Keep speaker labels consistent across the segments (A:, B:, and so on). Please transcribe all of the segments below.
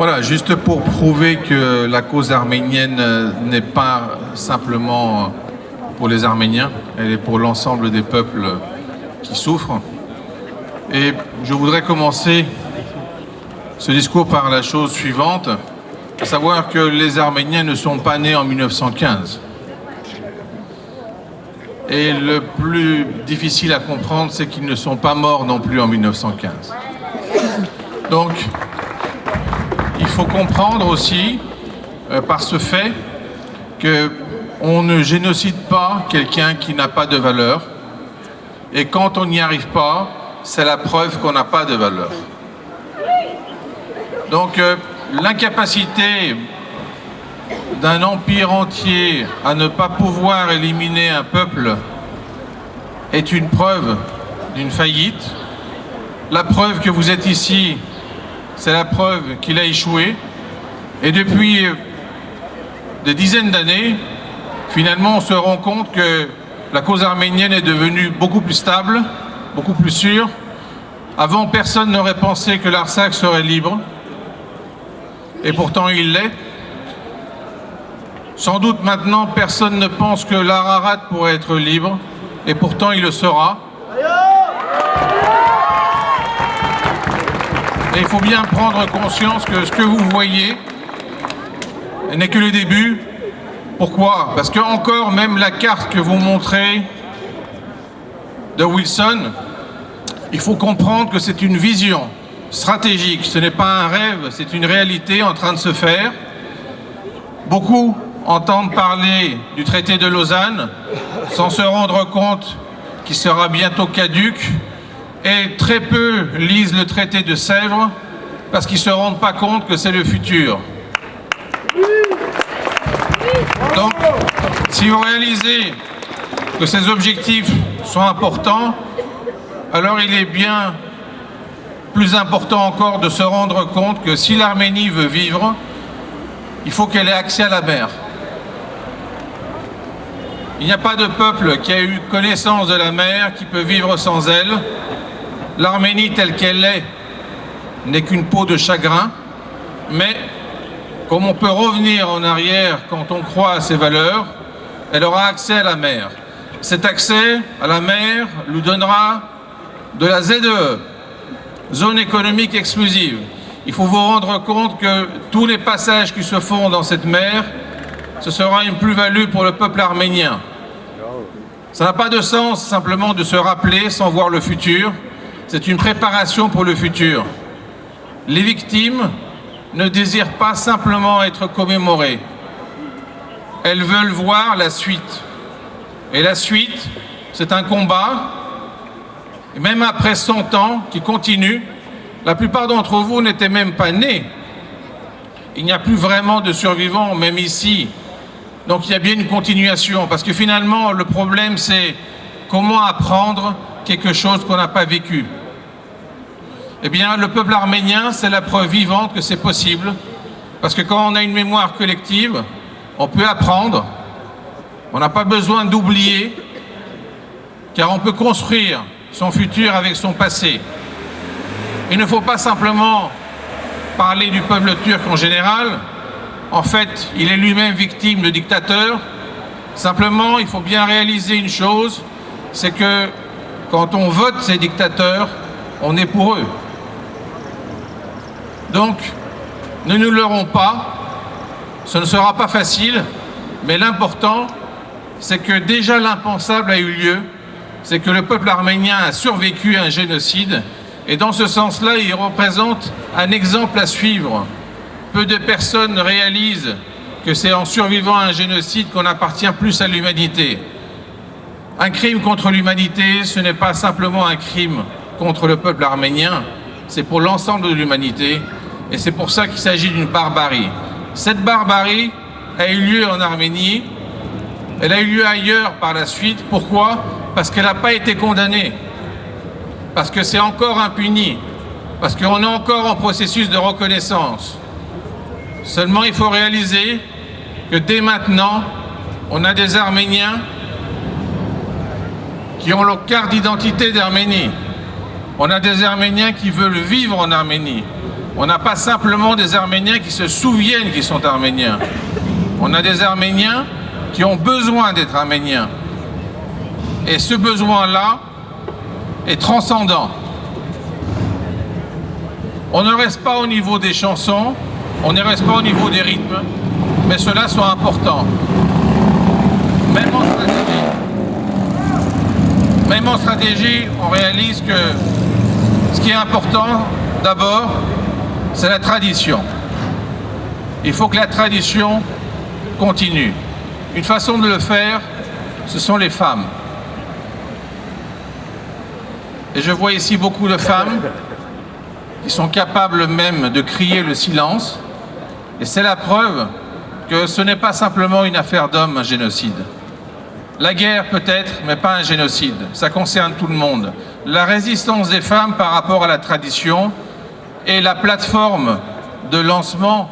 A: Voilà, juste pour prouver que la cause arménienne n'est pas simplement pour les Arméniens, elle est pour l'ensemble des peuples qui souffrent. Et je voudrais commencer ce discours par la chose suivante, à savoir que les Arméniens ne sont pas nés en 1915. Et le plus difficile à comprendre, c'est qu'ils ne sont pas morts non plus en 1915. Donc, il faut comprendre aussi, par ce fait, qu'on ne génocide pas quelqu'un qui n'a pas de valeur. Et quand on n'y arrive pas, c'est la preuve qu'on n'a pas de valeur. Donc, l'incapacité d'un empire entier à ne pas pouvoir éliminer un peuple est une preuve d'une faillite. La preuve que vous êtes ici, c'est la preuve qu'il a échoué. Et depuis des dizaines d'années, finalement, on se rend compte que la cause arménienne est devenue beaucoup plus stable, beaucoup plus sûre. Avant, personne n'aurait pensé que l'Artsakh serait libre. Et pourtant, il l'est. Sans doute maintenant, personne ne pense que l'Ararat pourrait être libre. Et pourtant, il le sera. Et il faut bien prendre conscience que ce que vous voyez n'est que le début. Pourquoi? Parce que encore même la carte que vous montrez de Wilson, il faut comprendre que c'est une vision stratégique. Ce n'est pas un rêve, c'est une réalité en train de se faire. Beaucoup entendent parler du traité de Lausanne sans se rendre compte qu'il sera bientôt caduc. Et très peu lisent le traité de Sèvres parce qu'ils ne se rendent pas compte que c'est le futur. Donc, si vous réalisez que ces objectifs sont importants, alors il est bien plus important encore de se rendre compte que si l'Arménie veut vivre, il faut qu'elle ait accès à la mer. Il n'y a pas de peuple qui a eu connaissance de la mer qui peut vivre sans elle. L'Arménie telle qu'elle est n'est qu'une peau de chagrin, mais comme on peut revenir en arrière quand on croit à ses valeurs, elle aura accès à la mer. Cet accès à la mer lui donnera de la ZEE, zone économique exclusive. Il faut vous rendre compte que tous les passages qui se font dans cette mer, ce sera une plus-value pour le peuple arménien. Ça n'a pas de sens simplement de se rappeler sans voir le futur. C'est une préparation pour le futur. Les victimes ne désirent pas simplement être commémorées. Elles veulent voir la suite. Et la suite, c'est un combat, et même après 100 ans, qui continue. La plupart d'entre vous n'étaient même pas nés. Il n'y a plus vraiment de survivants, même ici. Donc il y a bien une continuation, parce que finalement, le problème, c'est comment apprendre quelque chose qu'on n'a pas vécu. Eh bien, le peuple arménien, c'est la preuve vivante que c'est possible, parce que quand on a une mémoire collective, on peut apprendre, on n'a pas besoin d'oublier, car on peut construire son futur avec son passé. Il ne faut pas simplement parler du peuple turc en général. En fait, il est lui-même victime de dictateurs. Simplement, il faut bien réaliser une chose, c'est que quand on vote ces dictateurs, on est pour eux. Donc, ne nous leurrons pas, ce ne sera pas facile, mais l'important, c'est que déjà l'impensable a eu lieu, c'est que le peuple arménien a survécu à un génocide, et dans ce sens-là, il représente un exemple à suivre. Peu de personnes réalisent que c'est en survivant à un génocide qu'on appartient plus à l'humanité. Un crime contre l'humanité, ce n'est pas simplement un crime contre le peuple arménien, c'est pour l'ensemble de l'humanité, et c'est pour ça qu'il s'agit d'une barbarie. Cette barbarie a eu lieu en Arménie, elle a eu lieu ailleurs par la suite. Pourquoi? Parce qu'elle n'a pas été condamnée, parce que c'est encore impuni, parce qu'on est encore en processus de reconnaissance. Seulement, il faut réaliser que dès maintenant, on a des Arméniens qui ont leur carte d'identité d'Arménie. On a des Arméniens qui veulent vivre en Arménie. On n'a pas simplement des Arméniens qui se souviennent qu'ils sont Arméniens. On a des Arméniens qui ont besoin d'être Arméniens. Et ce besoin-là est transcendant. On ne reste pas au niveau des chansons, on ne reste pas au niveau des rythmes, mais ceux-là sont importants. Même en stratégie, on réalise que ce qui est important, d'abord, c'est la tradition. Il faut que la tradition continue. Une façon de le faire, ce sont les femmes. Et je vois ici beaucoup de femmes qui sont capables même de crier le silence. Et c'est la preuve que ce n'est pas simplement une affaire d'homme, un génocide. La guerre peut-être, mais pas un génocide. Ça concerne tout le monde. La résistance des femmes par rapport à la tradition est la plateforme de lancement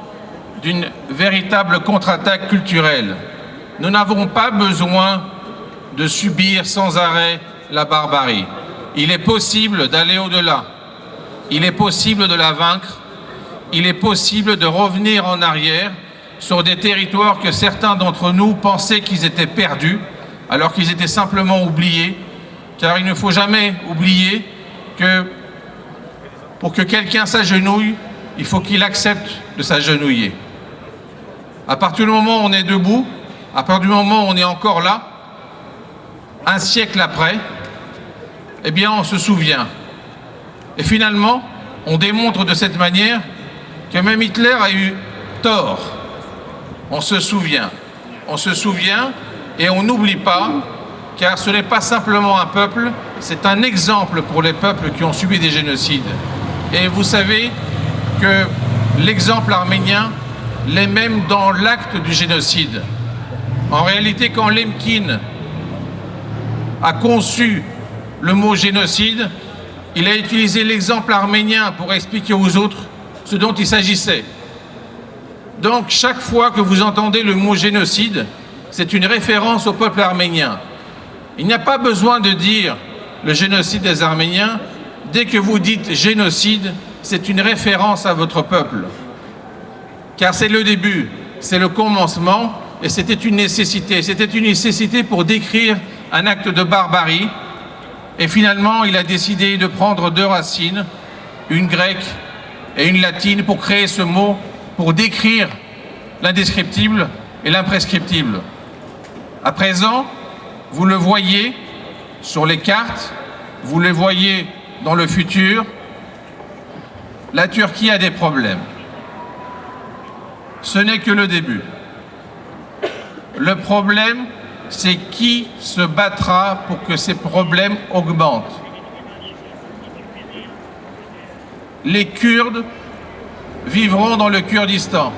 A: d'une véritable contre-attaque culturelle. Nous n'avons pas besoin de subir sans arrêt la barbarie. Il est possible d'aller au-delà. Il est possible de la vaincre. Il est possible de revenir en arrière sur des territoires que certains d'entre nous pensaient qu'ils étaient perdus, alors qu'ils étaient simplement oubliés, car il ne faut jamais oublier que pour que quelqu'un s'agenouille, il faut qu'il accepte de s'agenouiller. À partir du moment où on est debout, à partir du moment où on est encore là, un siècle après, eh bien on se souvient. Et finalement, on démontre de cette manière que même Hitler a eu tort. On se souvient et on n'oublie pas, car ce n'est pas simplement un peuple, c'est un exemple pour les peuples qui ont subi des génocides. Et vous savez que l'exemple arménien l'est même dans l'acte du génocide. En réalité, quand Lemkin a conçu le mot génocide, il a utilisé l'exemple arménien pour expliquer aux autres ce dont il s'agissait. Donc, chaque fois que vous entendez le mot génocide, c'est une référence au peuple arménien. Il n'y a pas besoin de dire le génocide des Arméniens. Dès que vous dites génocide, c'est une référence à votre peuple. Car c'est le début, c'est le commencement, et c'était une nécessité. C'était une nécessité pour décrire un acte de barbarie. Et finalement, il a décidé de prendre deux racines, une grecque et une latine, pour créer ce mot, pour décrire l'indescriptible et l'imprescriptible. À présent, vous le voyez sur les cartes, vous le voyez dans le futur, la Turquie a des problèmes. Ce n'est que le début. Le problème, c'est qui se battra pour que ces problèmes augmentent. Les Kurdes vivront dans le Kurdistan.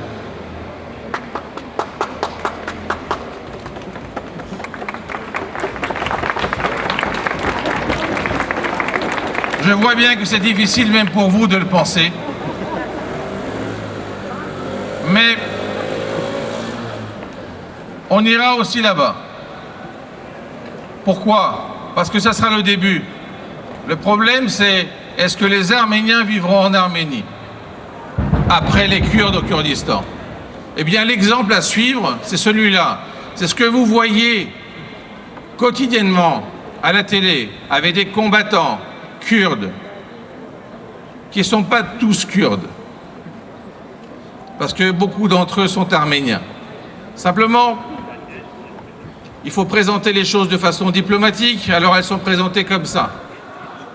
A: Je vois bien que c'est difficile même pour vous de le penser. Mais on ira aussi là-bas. Pourquoi? Parce que ça sera le début. Le problème, c'est est-ce que les Arméniens vivront en Arménie après les Kurdes au Kurdistan? Eh bien, l'exemple à suivre, c'est celui-là. C'est ce que vous voyez quotidiennement à la télé avec des combattants kurdes qui ne sont pas tous kurdes, parce que beaucoup d'entre eux sont arméniens. Simplement, il faut présenter les choses de façon diplomatique, alors elles sont présentées comme ça.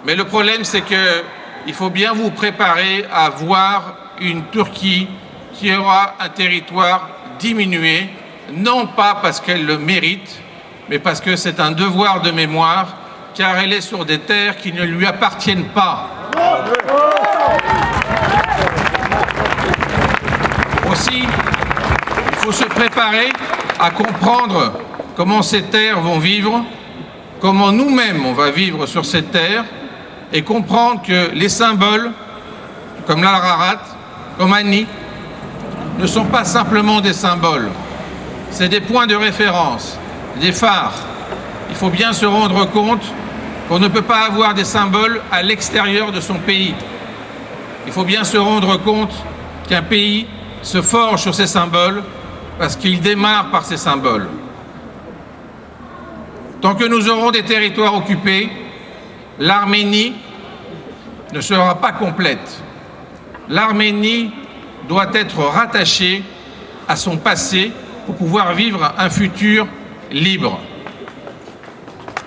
A: Mais le problème, c'est qu'il faut bien vous préparer à voir une Turquie qui aura un territoire diminué, non pas parce qu'elle le mérite, mais parce que c'est un devoir de mémoire, car elle est sur des terres qui ne lui appartiennent pas. Aussi, il faut se préparer à comprendre comment ces terres vont vivre, comment nous-mêmes on va vivre sur ces terres, et comprendre que les symboles, comme l'Ararat, comme Ani, ne sont pas simplement des symboles. C'est des points de référence, des phares. Il faut bien se rendre compte qu'on ne peut pas avoir des symboles à l'extérieur de son pays. Il faut bien se rendre compte qu'un pays se forge sur ses symboles parce qu'il démarre par ses symboles. Tant que nous aurons des territoires occupés, l'Arménie ne sera pas complète. L'Arménie doit être rattachée à son passé pour pouvoir vivre un futur libre.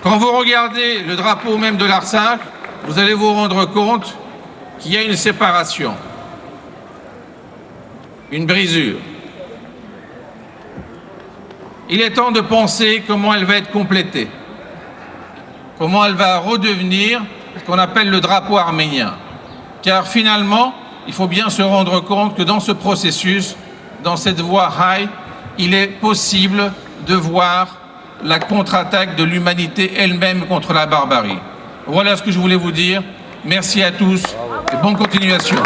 A: Quand vous regardez le drapeau même de l'Artsakh, vous allez vous rendre compte qu'il y a une séparation, une brisure. Il est temps de penser comment elle va être complétée, comment elle va redevenir ce qu'on appelle le drapeau arménien. Car finalement, il faut bien se rendre compte que dans ce processus, dans cette voie high, il est possible de voir la contre-attaque de l'humanité elle-même contre la barbarie. Voilà ce que je voulais vous dire. Merci à tous et bonne continuation.